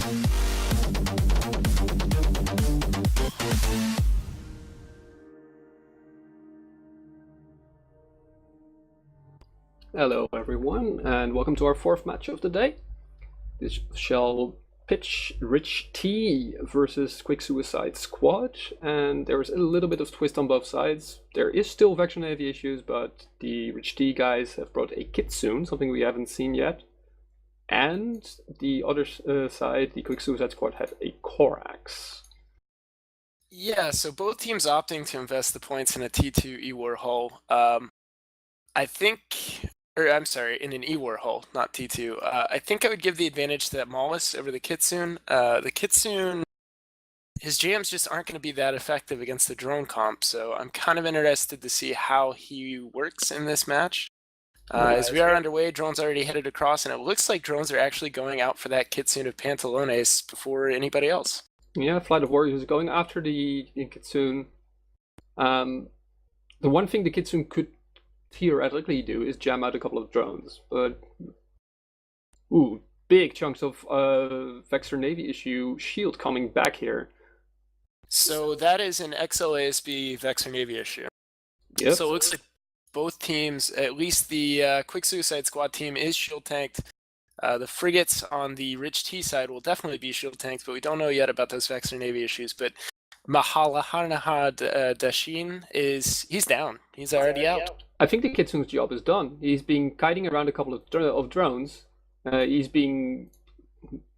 Hello everyone, and welcome to our fourth match of the day. This shall pitch Rich T versus Quick Suicide Squad, and there's a little bit of twist on both sides. There is still Vector Navy issues, but the Rich T guys have brought a Kitsune, something we haven't seen yet. And the other side, the Quick Suicide Squad, had a Corax. Yeah, so both teams opting to invest the points in a T2 E-War hull. I think, or I'm sorry, in an E-War hull, not T2. I think I would give the advantage to that Maulus over the Kitsune. The Kitsune, his jams just aren't going to be that effective against the drone comp, so I'm kind of interested to see how he works in this match. As we are underway, drones already headed across, and it looks like drones are actually going out for that Kitsune of Pantalones before anybody else. Yeah, Flight of Warriors is going after the Kitsune. The one thing the Kitsune could theoretically do is jam out a couple of drones, but ooh, big chunks of Vexor Navy issue shield coming back here. So that is an XLASB Vexor Navy issue. Yep. So it looks like both teams, at least the Quick Suicide Squad team, is shield tanked. The frigates on the Rich T side will definitely be shield tanked, but we don't know yet about those Vexor Navy issues. But Mahalahanahad Dashin he's down. He's already out. I think the Kitsune's job is done. He's been kiting around a couple of drones. He's been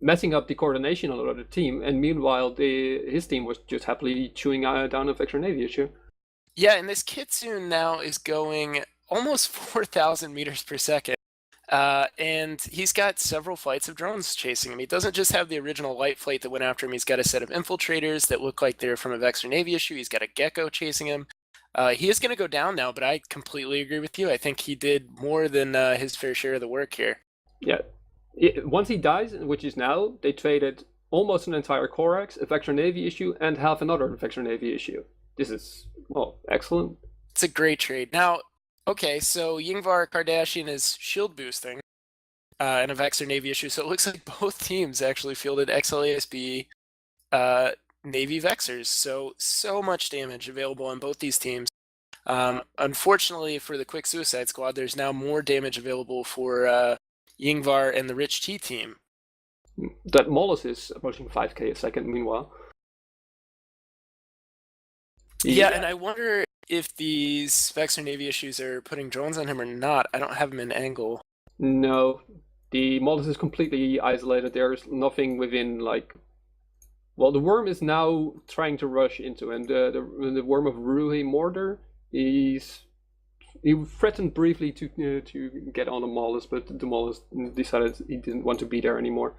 messing up the coordination on another team, and meanwhile his team was just happily chewing down a Vexor Navy issue. Yeah, and this Kitsune now is going almost 4,000 meters per second. And he's got several flights of drones chasing him. He doesn't just have the original light flight that went after him. He's got a set of infiltrators that look like they're from a Vexor Navy issue. He's got a Gecko chasing him. He is going to go down now, but I completely agree with you. I think he did more than his fair share of the work here. Yeah. Once he dies, which is now, they traded almost an entire Corax, a Vexor Navy issue, and half another Vexor Navy issue. This is, well, excellent. It's a great trade. Now, okay, so Yingvar Kardashian is shield boosting in a Vexor Navy issue, so it looks like both teams actually fielded XLASB Navy Vexors, so much damage available on both these teams. Unfortunately for the Quick Suicide Squad, there's now more damage available for Yingvar and the Rich T team. That Maulus is approaching 5k a second, meanwhile. Yeah, and I wonder if these Vexor Navy issues are putting drones on him or not. I don't have him in angle. No, the Maulus is completely isolated. There's nothing within, like... Well, the worm is now trying to rush into him. The worm of Ruhi Mortar, he threatened briefly to get on the Maulus, but the Maulus decided he didn't want to be there anymore.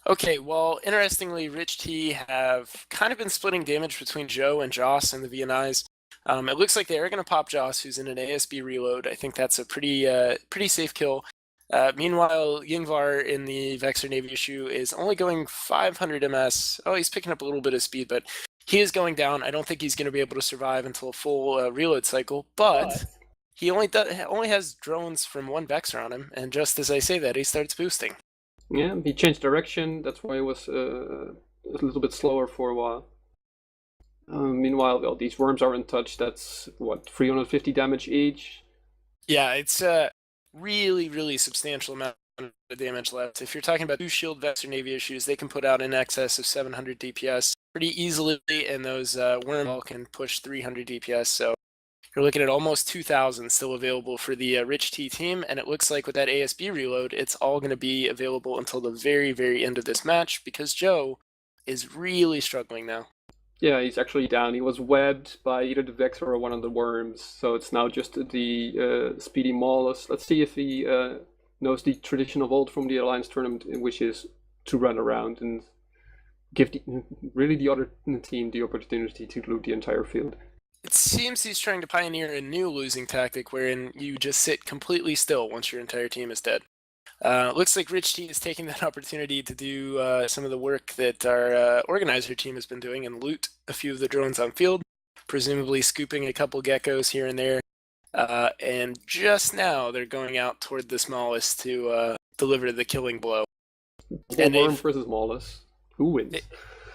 Okay, well, interestingly, Rich T have kind of been splitting damage between Joe and Joss and the VNIs. It looks like they are going to pop Joss, who's in an ASB reload. I think that's a pretty safe kill. Meanwhile, Yingvar in the Vexor Navy issue is only going 500 MS. Oh, he's picking up a little bit of speed, but he is going down. I don't think he's going to be able to survive until a full reload cycle, but he only has drones from one Vexor on him, and just as I say that, he starts boosting. Yeah, he changed direction. That's why he was a little bit slower for a while. Meanwhile, well, these worms are untouched. That's, what, 350 damage each? Yeah, it's a really substantial amount of damage left. If you're talking about two shield Vexor Navy issues, they can put out in excess of 700 DPS pretty easily, and those worm all can push 300 DPS, so you're looking at almost 2,000 still available for the Rich T team, and it looks like with that ASB reload, it's all going to be available until the very end of this match, because Joe is really struggling now. Yeah, he's actually down. He was webbed by either the Vexor or one of the worms, so it's now just the Speedy Maulus. Let's see if he knows the tradition of old from the Alliance tournament, which is to run around and give the other team the opportunity to loot the entire field. It seems he's trying to pioneer a new losing tactic wherein you just sit completely still once your entire team is dead. Looks like Rich T is taking that opportunity to do some of the work that our organizer team has been doing and loot a few of the drones on field, presumably scooping a couple geckos here and there. And just now they're going out toward the smallest to deliver the killing blow. And worm versus Maulus. Who wins?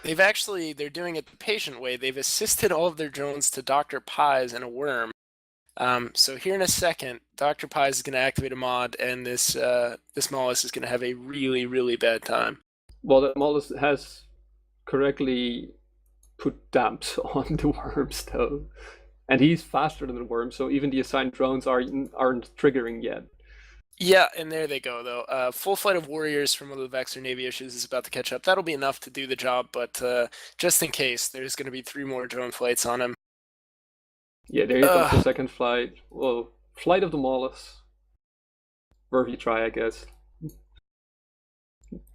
They're doing it the patient way. They've assisted all of their drones to Dr. Pies and a worm. So here in a second, Dr. Pies is going to activate a mod, and this mollusk is going to have a really, really bad time. Well, the mollusk has correctly put damps on the worms, though. And he's faster than the worm, so even the assigned drones aren't triggering yet. Yeah, and there they go, though. Full flight of warriors from one of the Vexor Navy issues is about to catch up. That'll be enough to do the job, but just in case, there's going to be 3 more drone flights on him. Yeah, there comes the second flight. Well, flight of the mollusk. RvB try, I guess.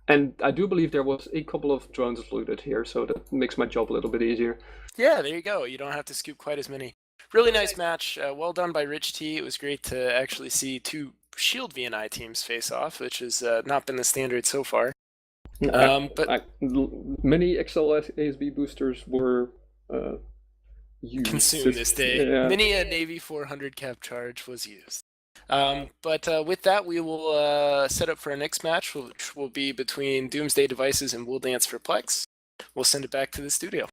And I do believe there was a couple of drones looted here, so that makes my job a little bit easier. Yeah, there you go. You don't have to scoop quite as many. Really nice match. Well done by Rich T. It was great to actually see 2 Shield VNI teams face off, which has not been the standard so far. But many XL ASB boosters were used. Consumed this day. Yeah. Many a Navy 400 cap charge was used. But with that, we will set up for our next match, which will be between Doomsday Devices and Will Dance for Plex. We'll send it back to the studio.